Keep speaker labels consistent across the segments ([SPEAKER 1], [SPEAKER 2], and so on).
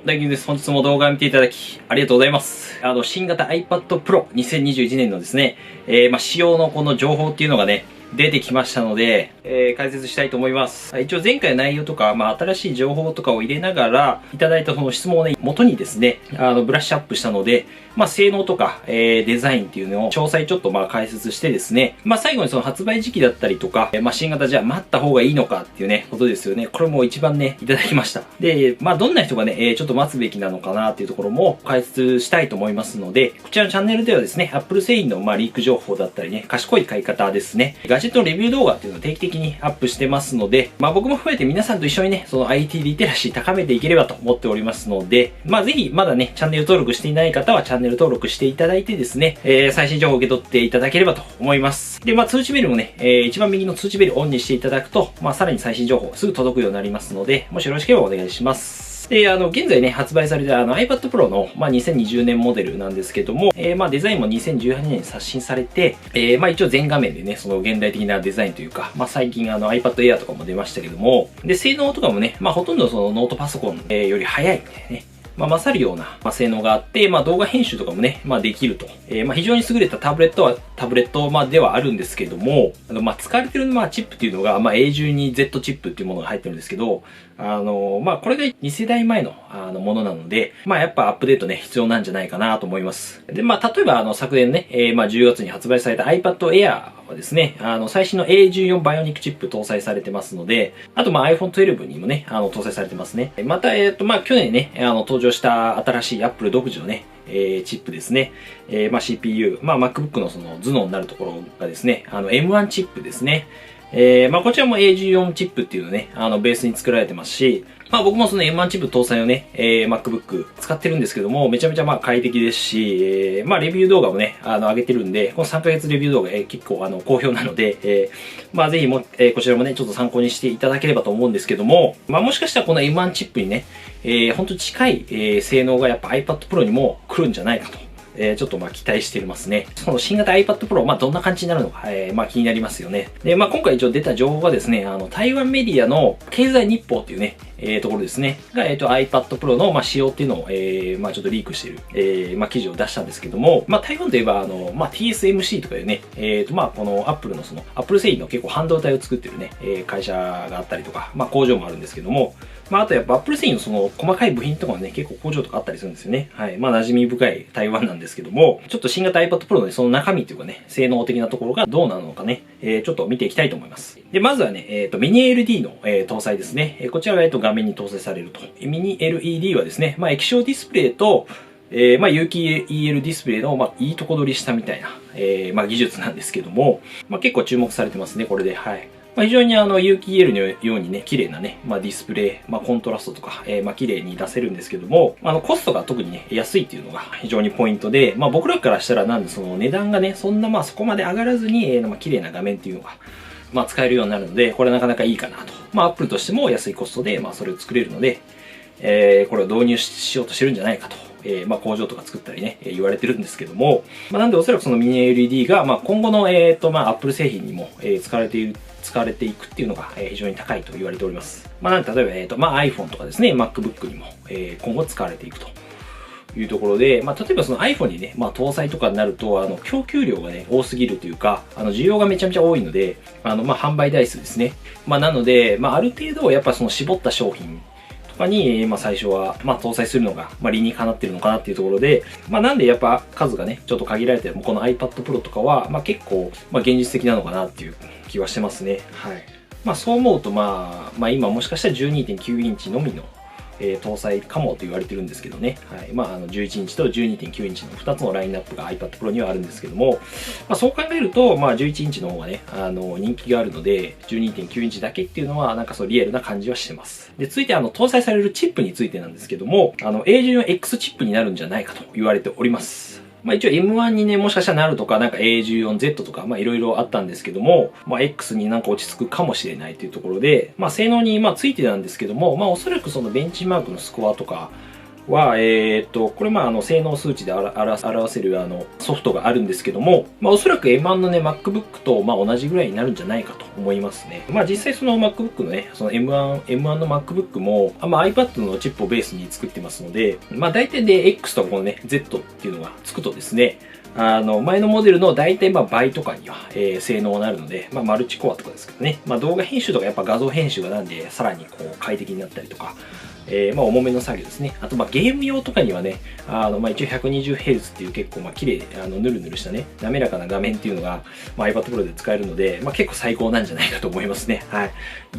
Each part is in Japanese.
[SPEAKER 1] 大輝です。本日も動画を見ていただき、ありがとうございます。新型 iPad Pro 2021年のですね、仕様のこの情報っていうのがね、出てきましたので、解説したいと思います。一応前回の内容とか、新しい情報とかを入れながら、いただいたその質問をね、元にですね、ブラッシュアップしたので、性能とか、デザインっていうのを詳細ちょっと解説してですね、最後にその発売時期だったりとか、新型じゃあ待った方がいいのかっていうね、ことですよね。これも一番ね、いただきました。で、どんな人がね、ちょっと待つべきなのかなっていうところも解説したいと思いますので、こちらのチャンネルではですね、Apple 製品のリーク情報だったりね、賢い買い方ですね、ガジェットのレビュー動画っていうのを定期的にアップしてますので、僕も含めて皆さんと一緒にね、その IT リテラシー高めていければと思っておりますので、ぜひまだね、チャンネル登録していない方はチャンネル登録していただいてですね、最新情報を受け取っていただければと思います。で、通知ベルもね、一番右の通知ベルをオンにしていただくと、さらに最新情報すぐ届くようになりますので、もしよろしければお願いします。で、現在ね、発売されたiPad Pro の、2020年モデルなんですけども、デザインも2018年に刷新されて、一応全画面でね、その現代的なデザインというか、最近iPad Air とかも出ましたけども、で、性能とかもね、ほとんどそのノートパソコン、より速いみたいなね、勝るような、性能があって、動画編集とかもね、できると。非常に優れたタブレットではあるんですけども、使われてる、チップっていうのが、A12Z チップっていうものが入ってるんですけど、これが2世代前の、ものなので、やっぱアップデートね、必要なんじゃないかなと思います。で、例えば、昨年ね、10月に発売された iPad Air はですね、最新の A14 バイオニックチップ搭載されてますので、あとiPhone 12にもね、搭載されてますね。また、去年ね、登場した新しい Apple 独自のね、チップですね。CPU、MacBook のその頭脳になるところがですね、M1 チップですね。こちらも A14 チップっていうのね、ベースに作られてますし、僕もその M1 チップ搭載のね、MacBook 使ってるんですけども、めちゃめちゃ快適ですし、レビュー動画もね、上げてるんで、この3ヶ月レビュー動画、結構好評なので、ぜひも、こちらもね、ちょっと参考にしていただければと思うんですけども、もしかしたらこの M1 チップにね、本当近い、性能がやっぱ iPad Pro にも来るんじゃないかと。ちょっと期待してますね。その新型 iPad Pro、どんな感じになるのか、気になりますよね。で、今回一応出た情報がですね、台湾メディアの経済日報っていうね、ところですね、が、iPad Pro の、仕様っていうのを、ちょっとリークしている、記事を出したんですけども、台湾といえば、TSMC とかいうね、この Apple のApple 製品の結構半導体を作ってるね、会社があったりとか、工場もあるんですけども、あとやっぱ Apple 製品のその細かい部品とかもね、結構工場とかあったりするんですよね。はい。馴染み深い台湾なんですけども、ちょっと新型 iPad Pro の、ね、その中身というかね、性能的なところがどうなのかね、ちょっと見ていきたいと思います。で、まずはね、ミニ LED の、搭載ですね。こちらが画面に搭載されると。ミニ LED はですね、液晶ディスプレイと、有機 EL ディスプレイの、いいとこ取りしたみたいな、技術なんですけども、結構注目されてますね、これで。はい。非常に有機 EL のようにね、綺麗なね、ディスプレイ、コントラストとか、綺麗に出せるんですけども、コストが特にね、安いっていうのが非常にポイントで、僕らからしたらなんでその値段がね、そんなそこまで上がらずに、綺麗な画面っていうのが、使えるようになるので、これなかなかいいかなと。Apple としても安いコストで、それを作れるので、これを導入しようとしてるんじゃないかと。工場とか作ったりね、言われてるんですけども、なんでおそらくそのミニ LED が、今後の、Apple 製品にも、使われていくっていうのが、非常に高いと言われております。なんで例えば、iPhone とかですね、MacBook にも、今後使われていくというところで、例えばその iPhone にね、搭載とかになると、供給量がね、多すぎるというか、需要がめちゃめちゃ多いので、販売台数ですね。なので、ある程度、やっぱその絞った商品、に、最初は、搭載するのが、理にかなってるのかなっていうところで、なんでやっぱ数がね、ちょっと限られて、この iPad Pro とかは、結構、現実的なのかなっていう気はしてますね。はい。そう思うと、今もしかしたら 12.9 インチのみの、搭載かもと言われてるんですけどね。はい。11インチと 12.9 インチの2つのラインナップが iPad Pro にはあるんですけども、そう考えると、11インチの方がね、人気があるので、12.9 インチだけっていうのは、リアルな感じはしてます。で、続いて搭載されるチップについてなんですけども、A14X チップになるんじゃないかと言われております。一応 M1 にね、もしかしたらなるとか、A14Z とか、いろいろあったんですけども、X に落ち着くかもしれないというところで、性能についてなんですけども、おそらくそのベンチマークのスコアとかは、これ性能数値で表せるソフトがあるんですけども、おそらく M1 のね、MacBook と同じぐらいになるんじゃないかと思いますね。実際その MacBook のね、その M1 の MacBook も、iPad のチップをベースに作ってますので、大体で X とこのね、Z っていうのがつくとですね、前のモデルの大体倍とかには、性能になるので、マルチコアとかですけどね、動画編集とかやっぱ画像編集がなんで、さらにこう快適になったりとか、重めの作業ですね。あと、ゲーム用とかにはね、一応 120Hz っていう結構、綺麗、ぬるぬるしたね、滑らかな画面っていうのが、iPad Pro で使えるので、結構最高なんじゃないかと思いますね。はい。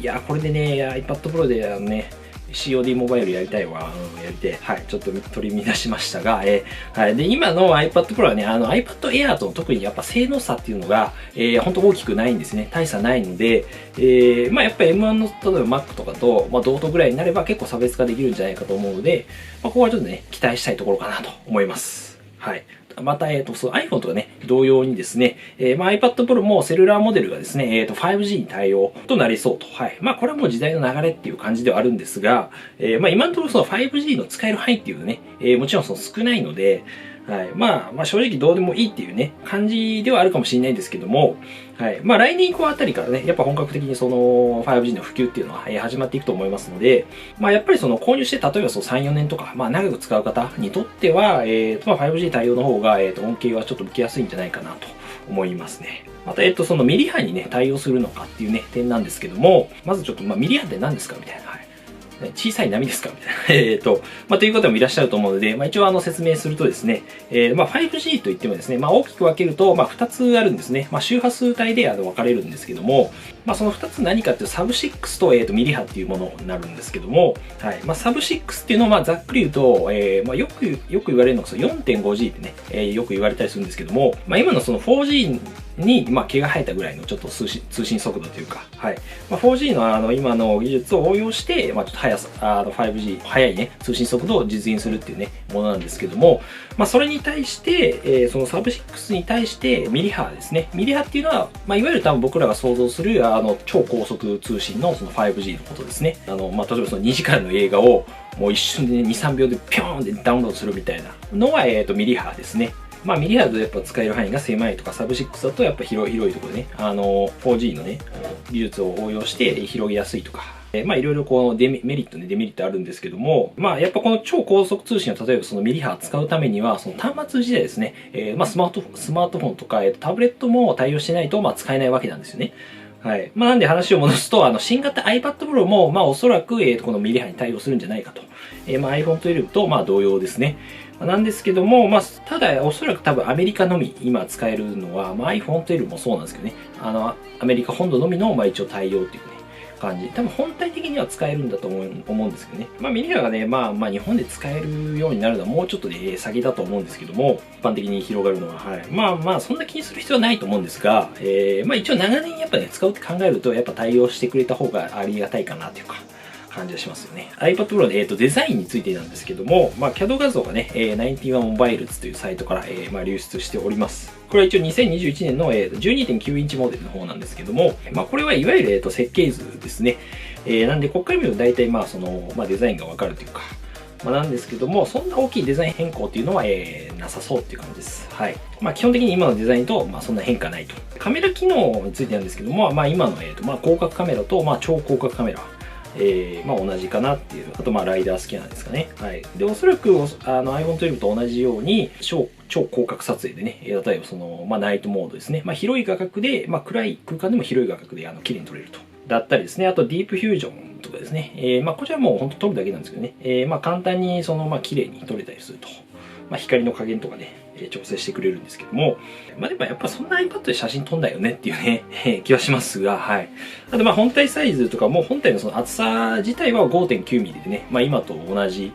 [SPEAKER 1] いや、これでね、iPad Pro でCOD モバイルやりたいわ。やりて。はい。ちょっと取り乱しましたが、はい。で、今の iPad Pro はね、iPad Air と特にやっぱ性能差っていうのが、本当大きくないんですね。大差ないので、やっぱり M1 の、例えば Mac とかと、同等ぐらいになれば結構差別化できるんじゃないかと思うので、ここはちょっとね、期待したいところかなと思います。はい。また、そう iPhone とかね、同様にですね、iPad Pro もセルラーモデルがですね、5G に対応となりそうと。はい。これはもう時代の流れっていう感じではあるんですが、今のところその 5G の使える範囲っていうのね、もちろんその少ないので、はい。正直どうでもいいっていうね、感じではあるかもしれないんですけども、はい。来年以降あたりからね、やっぱ本格的にその 5G の普及っていうのは始まっていくと思いますので、やっぱりその購入して、例えばそう3、4年とか、長く使う方にとっては、5G 対応の方が、恩恵はちょっと受けやすいんじゃないかなと思いますね。また、そのミリ波にね、対応するのかっていうね、点なんですけども、まずちょっと、ミリ波って何ですかみたいな。はい。小さい波ですかみたいな。という方もいらっしゃると思うので、一応説明するとですね、5G といってもですね、大きく分けると、2つあるんですね。周波数帯で分かれるんですけども、その2つ何かっていうと、サブ6と、ミリ波っていうものになるんですけども、はい。サブ6っていうのは、ざっくり言うと、よく言われるのが、4.5G ってね、よく言われたりするんですけども、今のその 4G に、毛が生えたぐらいのちょっと通信速度というか、はい。4G の今の技術を応用して、ちょっと5G、速いね、通信速度を実現するっていうね、ものなんですけども、それに対して、そのサブ6に対してミリ波ですね。ミリ波っていうのは、いわゆる多分僕らが想像する、超高速通信のその 5G のことですね。例えばその2時間の映画を、もう一瞬で、ね、2、3秒でピョーンでダウンロードするみたいなのは、ミリ波ですね。ミリ波だとやっぱ使える範囲が狭いとか、サブ6だとやっぱ広いところでね、4G のね、技術を応用して広げやすいとか、いろいろこうメリットね、デメリットあるんですけども、やっぱこの超高速通信を例えばそのミリ波を使うためには、その端末自体ですね、スマートフォンとか、タブレットも対応してないと、使えないわけなんですよね。はい。なんで話を戻すと、新型 iPad Pro も、おそらく、このミリ波に対応するんじゃないかと。iPhone 12と、同様ですね。なんですけども、ただ、おそらく多分アメリカのみ今使えるのは、iPhone 12もそうなんですけどね。アメリカ本土のみの、一応対応っていうね、感じ。多分本体的には使えるんだと思うんですけどね。ミリ波がね、日本で使えるようになるのはもうちょっとね、先だと思うんですけども、一般的に広がるのは、はい。そんな気にする必要はないと思うんですが、一応長年やっぱね、使うって考えると、やっぱ対応してくれた方がありがたいかなというか、感じがしますよね。iPad Pro の、デザインについてなんですけども、CAD 画像がね、91 Mobiles というサイトから、流出しております。これは一応2021年の、12.9 インチモデルの方なんですけども、これはいわゆる、設計図ですね。なんで、ここから見ると大体、デザインがわかるというか、なんですけども、そんな大きいデザイン変更っていうのは、なさそうっていう感じです。はい。基本的に今のデザインと、そんな変化ないと。カメラ機能についてなんですけども、今の、広角カメラと、超広角カメラ。同じかなっていう。あと、ライダースキャナーですかね。はい。で、おそらく、iPhone 12と同じように、超広角撮影でね、例えばその、ナイトモードですね。広い画角で、暗い空間でも広い画角で、綺麗に撮れると。だったりですね。あと、ディープフュージョンとかですね。こちらはもう本当撮るだけなんですけどね。簡単に、綺麗に撮れたりすると。光の加減とかね、調整してくれるんですけども、でもやっぱそんな iPad で写真撮んだよねっていうね、気はしますが、はい。あと本体サイズとかも本体のその厚さ自体は 5.9mm でね、今と同じ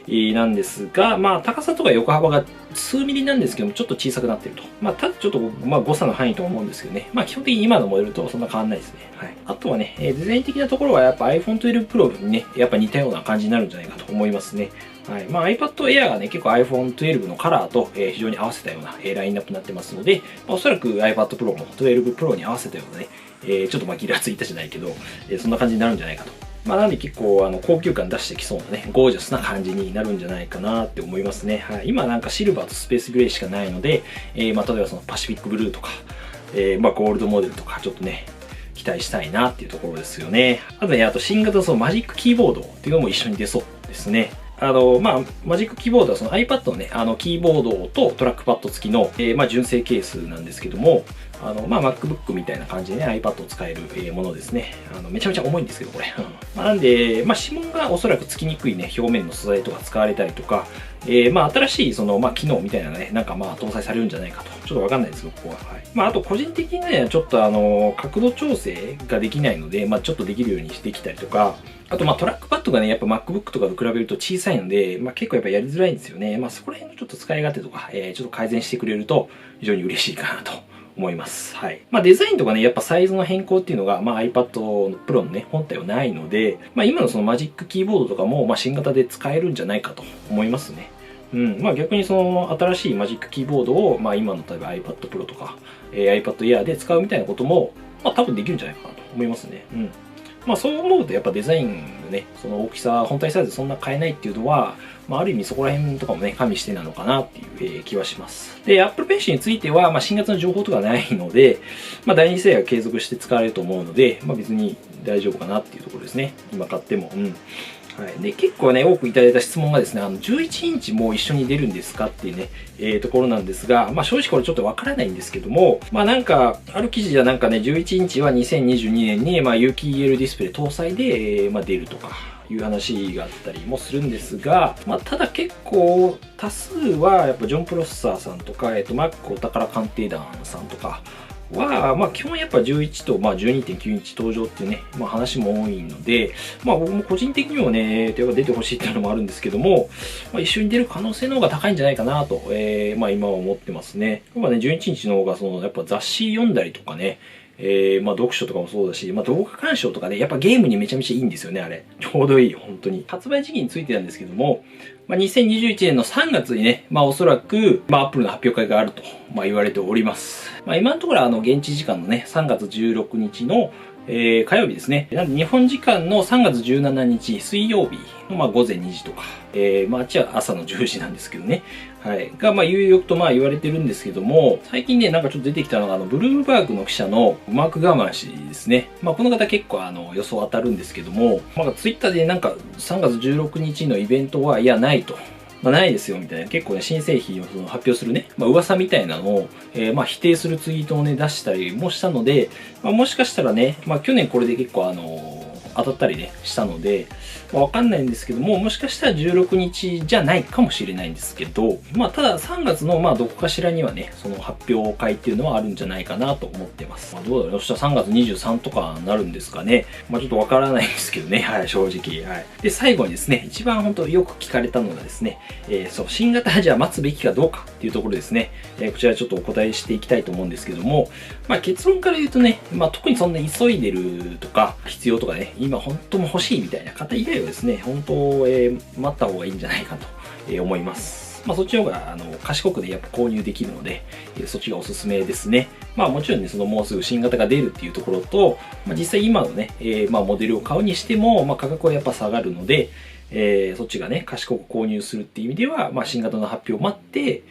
[SPEAKER 1] なんですが、高さとか横幅が数ミリなんですけども、ちょっと小さくなってると。ただちょっと誤差の範囲と思うんですけどね。基本的に今のモデルとそんな変わんないですね。はい。あとはね、デザイン的なところはやっぱ iPhone 12 Pro にね、やっぱ似たような感じになるんじゃないかと思いますね。はい。iPad Air がね、結構 iPhone 12のカラーと、非常に合わせたような、ラインナップになってますので、おそらく iPad Pro も12 Pro に合わせたようなね、ちょっとギラついたじゃないけど、そんな感じになるんじゃないかと。なんで結構高級感出してきそうなね、ゴージャスな感じになるんじゃないかなって思いますね。はい。今なんかシルバーとスペースグレーしかないので、例えばそのパシフィックブルーとか、ゴールドモデルとかちょっとね、期待したいなっていうところですよね。あとね、あと新型そのマジックキーボードっていうのも一緒に出そうですね。マジックキーボードはその iPad のね、キーボードとトラックパッド付きの、純正ケースなんですけども、MacBook みたいな感じでね、iPad を使えるものですね。めちゃめちゃ重いんですけど、これ。なんで、指紋がおそらくつきにくいね、表面の素材とか使われたりとか、新しいその、機能みたいなのがね、搭載されるんじゃないかと。ちょっとわかんないですけど、ここは。はい。あと個人的にね、ちょっと角度調整ができないので、ちょっとできるようにしてきたりとか、あとトラックパッドがね、やっぱ MacBook とかと比べると小さいので、結構やっぱやりづらいんですよね。そこら辺のちょっと使い勝手とか、ちょっと改善してくれると非常に嬉しいかなと思います。はい。デザインとかね、やっぱサイズの変更っていうのが、iPad Pro のね、本体はないので、今のそのマジックキーボードとかも、新型で使えるんじゃないかと思いますね。逆にその新しいマジックキーボードを、今の例えば iPad Pro とか、iPad Air で使うみたいなことも、多分できるんじゃないかなと思いますね。そう思うとやっぱデザインのね、その大きさ、本体サイズそんな変えないっていうのは、ある意味そこら辺とかもね、加味してなのかなっていう、気はします。で、Apple Pencil については、新型の情報とかないので、第二世代が継続して使われると思うので、別に大丈夫かなっていうところですね。今買っても。はい、で結構ね、多くいただいた質問がですね、11インチも一緒に出るんですかっていうね、ところなんですが、正直これちょっとわからないんですけども、ある記事ではなんかね、11インチは2022年に、有機 EL ディスプレイ搭載で、出るとか、いう話があったりもするんですが、ただ結構多数はやっぱジョン・プロッサーさんとか、マックお宝鑑定団さんとか、基本やっぱ11と、12.9 インチ登場っていうね、話も多いので、僕も個人的にもね、出てほしいっていうのもあるんですけども、一緒に出る可能性の方が高いんじゃないかなと、今は思ってますね。11インチの方が、やっぱ雑誌読んだりとかね、読書とかもそうだし、動画鑑賞とかね、やっぱゲームにめちゃめちゃいいんですよね、あれ。ちょうどいい、本当に。発売時期についてなんですけども、2021年の3月にね、おそらく、Apple の発表会があると、言われております。今のところ現地時間のね、3月16日の、火曜日ですね。なんで日本時間の3月17日水曜日の午前2時とか、あっちは朝の10時なんですけどね。はい。が、有力と言われてるんですけども、最近ね、ちょっと出てきたのが、ブルームバーグの記者のマーク・ガーマン氏ですね。この方結構予想当たるんですけども、ツイッターで3月16日のイベントは、いや、ないと。ないですよ、みたいな。結構ね、新製品を発表するね、噂みたいなのを、否定するツイートをね、出したりもしたので、もしかしたらね、去年これで結構当たったりね、したので、わかんないんですけども、もしかしたら16日じゃないかもしれないんですけど、ただ3月のどこかしらにはね、その発表会っていうのはあるんじゃないかなと思ってます。どうだろう、そしたら3月23とかになるんですかね。ちょっとわからないんですけどね、はい、正直。はい。で、最後にですね、一番本当よく聞かれたのがですね、新型じゃあ待つべきかどうかっていうところですね。こちらちょっとお答えしていきたいと思うんですけども、結論から言うとね、特にそんな急いでるとか、必要とかね、今本当も欲しいみたいな方以外はですね、本当、待った方がいいんじゃないかと、思います。そっちの方が、賢くね、やっぱ購入できるので、そっちがおすすめですね。もちろんね、もうすぐ新型が出るっていうところと、実際今のね、モデルを買うにしても、価格はやっぱ下がるので、そっちがね、賢く購入するっていう意味では、新型の発表を待って、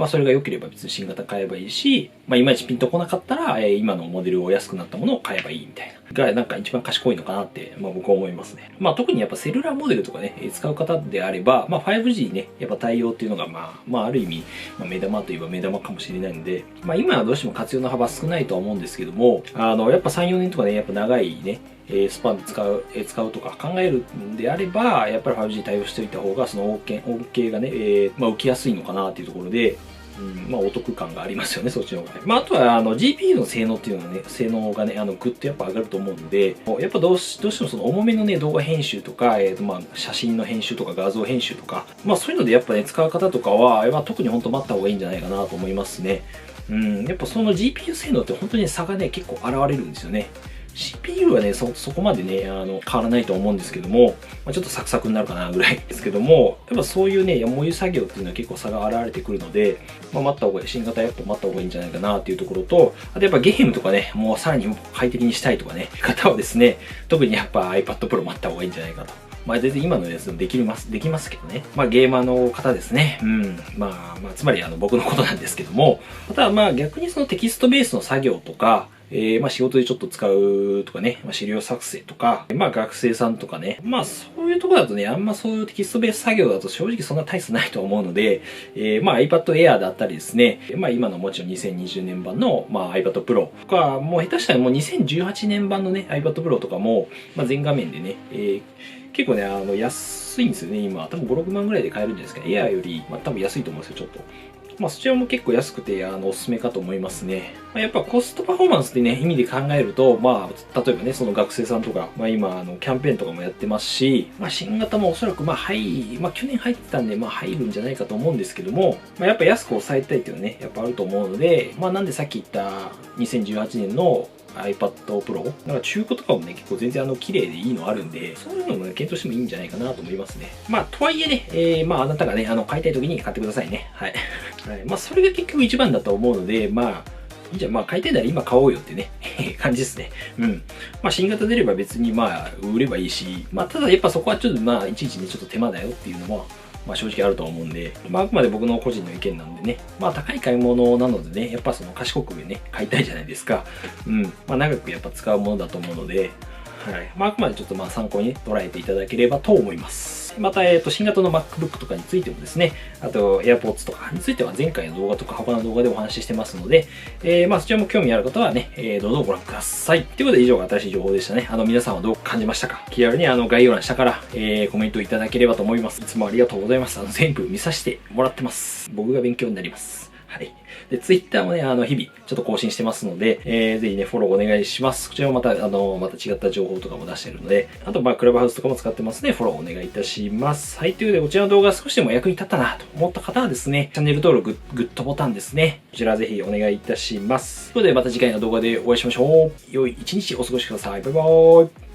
[SPEAKER 1] それが良ければ別に新型買えばいいし、いまいちピンとこなかったら、今のモデルを安くなったものを買えばいいみたいな。が、一番賢いのかなって、僕は思いますね。特にやっぱセルラーモデルとかね、使う方であれば、5G ね、やっぱ対応っていうのが、ある意味、目玉といえば目玉かもしれないんで、今はどうしても活用の幅少ないとは思うんですけども、やっぱ3、4年とかね、やっぱ長いね、スパンで使うとか考えるんであれば、やっぱり 5G 対応しておいた方が、その恩恵がね、受けやすいのかなっていうところで、お得感がありますよね、そっちの方がね。あとは、GPU の性能っていうのはね、性能がね、ぐっとやっぱ上がると思うので、やっぱどうしてもその重めのね、動画編集とか、写真の編集とか画像編集とか、そういうのでやっぱね、使う方とかは、特に本当待った方がいいんじゃないかなと思いますね。やっぱその GPU 性能って本当に差がね、結構現れるんですよね。CPU はね、そこまでね、変わらないと思うんですけども、ちょっとサクサクになるかなぐらいですけども、やっぱそういうね、やもゆ作業っていうのは結構差が現れてくるので、待った方がいい、新型やっぱ待った方がいいんじゃないかなっていうところと、あとやっぱゲームとかね、もうさらに快適にしたいとかね、方はですね、特にやっぱ iPad Pro 待った方がいいんじゃないかと。全然今のやつでもできますけどね。ゲーマーの方ですね。つまり僕のことなんですけども、ただ逆にそのテキストベースの作業とか、仕事でちょっと使うとかね、資料作成とか、学生さんとかね、そういうところだとね、あんまそういうテキストベース作業だと正直そんな大差ないと思うので、iPad Air だったりですね、今のもちろん2020年版の、iPad Pro とか、もう下手したらもう2018年版のね、iPad Pro とかも、全画面でね、結構ね、安いんですよね、今。多分5、6万ぐらいで買えるんじゃないですか。エアーより、多分安いと思うんですよ、ちょっと。そちらも結構安くて、おすすめかと思いますね。やっぱコストパフォーマンスってね、意味で考えると、例えばね、その学生さんとか、今、キャンペーンとかもやってますし、新型もおそらく、去年入ってたんで、入るんじゃないかと思うんですけども、やっぱ安く抑えたいっていうのはね、やっぱあると思うので、なんでさっき言った2018年のiPad Pro なんか中古とかもね、結構全然綺麗でいいのあるんで、そういうのもね、検討してもいいんじゃないかなと思いますね。とはいえね、あなたがね、買いたい時に買ってくださいね。はい。はい。それが結局一番だと思うので、いいじゃん、買いたいなら今買おうよってね、感じですね。うん。新型出れば別に売ればいいし、ただやっぱそこはちょっといちいちね、ちょっと手間だよっていうのも、正直あると思うんで、あくまで僕の個人の意見なんでね、高い買い物なのでね、やっぱその賢くね、買いたいじゃないですか。うん。長くやっぱ使うものだと思うので、はい。あくまでちょっと参考に、ね、捉えていただければと思います。また、新型の MacBook とかについてもですね、あと AirPods とかについては前回の動画とか他の動画でお話ししてますので、そちらも興味ある方はね、どうぞご覧ください。ということで以上が新しい情報でしたね。皆さんはどう感じましたか？気軽に概要欄下から、コメントいただければと思います。いつもありがとうございます。全部見させてもらってます。僕が勉強になります。はい。で、Twitter もね、日々、ちょっと更新してますので、ぜひね、フォローお願いします。こちらもまた、また違った情報とかも出してるので、あと、クラブハウスとかも使ってますね。フォローお願いいたします。はい。ということで、こちらの動画少しでも役に立ったなと思った方はですね、チャンネル登録、グッドボタンですね。こちらぜひお願いいたします。ということで、また次回の動画でお会いしましょう。良い一日お過ごしください。バイバーイ。